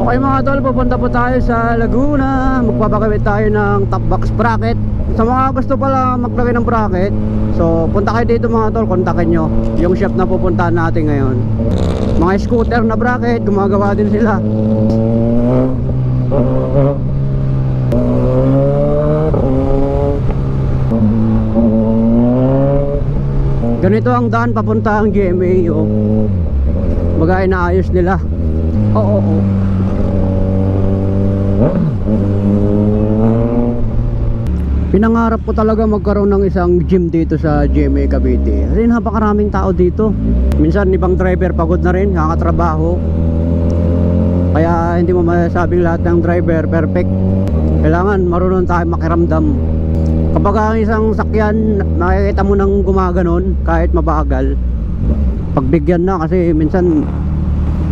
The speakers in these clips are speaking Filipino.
Okay mga tol, pupunta po tayo sa Laguna. Magpapakawit tayo ng top box bracket. Sa mga gusto pala maglagay ng bracket, so punta kayo dito mga tol, kontakin nyo yung shop na pupuntahan natin ngayon. Mga scooter na bracket, gumagawa din sila. Ganito ang daan papunta ang GMA, oh. Bagay na ayos nila. Oo. Pinangarap ko talaga magkaroon ng isang gym dito sa GMA Cavite. Kasi napakaraming tao dito. Minsan ibang driver pagod na rin, kakatrabaho. Kaya hindi mo masasabing lahat ng driver perfect. Kailangan marunong tayo makiramdam. Kapag ang isang sakyan nakikita mo nang gumaganon kahit mabagal, pagbigyan na, kasi minsan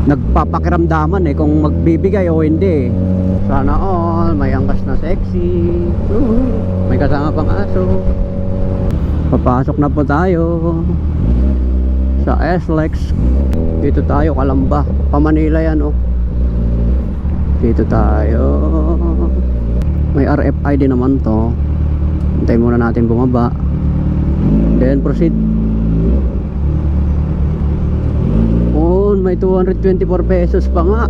nagpapakiramdaman kung magbibigay o hindi. Sana all may angkas na sexy. May kasama pang aso. Papasok na po tayo sa SLEX. Dito tayo, Calamba, pa Manila yan, oh. Dito tayo. May RFID naman to. Hintayin muna natin bumaba, then proceed. Oh, may 224 pesos pa nga.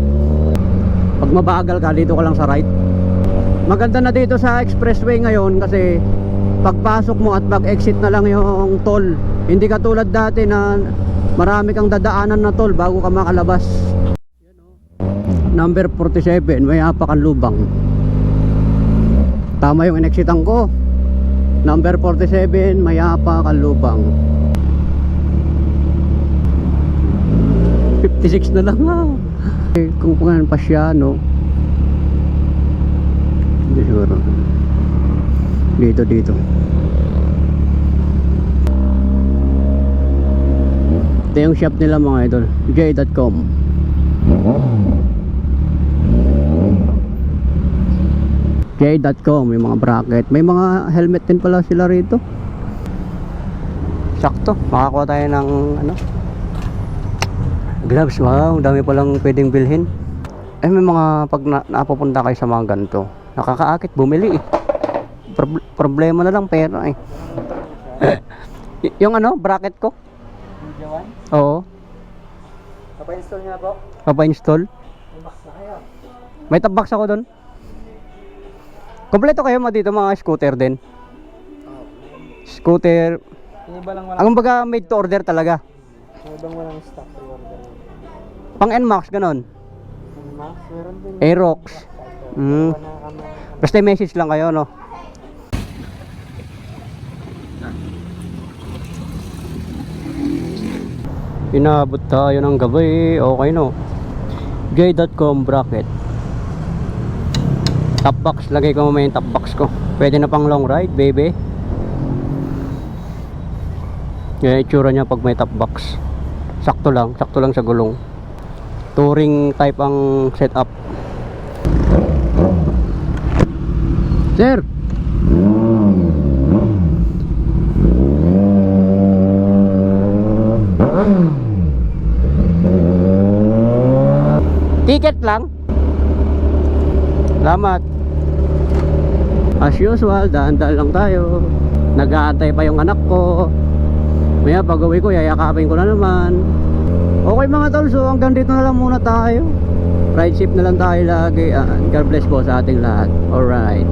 Pag mabagal ka, dito ka lang sa right. Maganda na dito sa expressway ngayon kasi pagpasok mo at pag-exit na lang yung toll. Hindi katulad dati na marami kang dadaanan na toll bago ka makalabas. Number 47, may apakan lubang. Tama yung inexitan ko. Number 47, may apakan lubang. 56 na lang ha. Kung pangalan pa siya, no? Hindi siguro. Dito. Ito yung shop nila mga idol, j.com. j.com, yung mga bracket. May mga helmet din pala sila rito. Sakto, makakuha tayo ng gloves. Wow, dami palang pwedeng bilhin. May mga pag napupunta kayo sa mga ganito, nakakaakit bumili problema na lang pera yung bracket ko. Oo. Papa-install niya po? Papa-install. May top box ako doon. Kompleto kayo dito mga scooter din. Scooter. Ang baga made to order talaga. Ibang walang stock order. Pang NMAX ganon. NMAX meron din. Aerox. Basta message lang kayo, no? Inabot tayo ng gabi. Okay, no? j.com bracket. Top box, lagay ko mamaya yung top box ko. Pwede na pang long ride, baby. Yan yung itsura niya pag may top box. Sakto lang sa gulong. Touring type ang setup. Sir, ticket lang. Salamat. As usual, daan-daan lang tayo. Nag-aantay pa yung anak ko. Maya pag-uwi ko, yayakapin ko na naman. Okay mga tol, so hanggang dito na lang muna tayo. Ride safe na lang tayo lagi. God bless po sa ating lahat. Alright.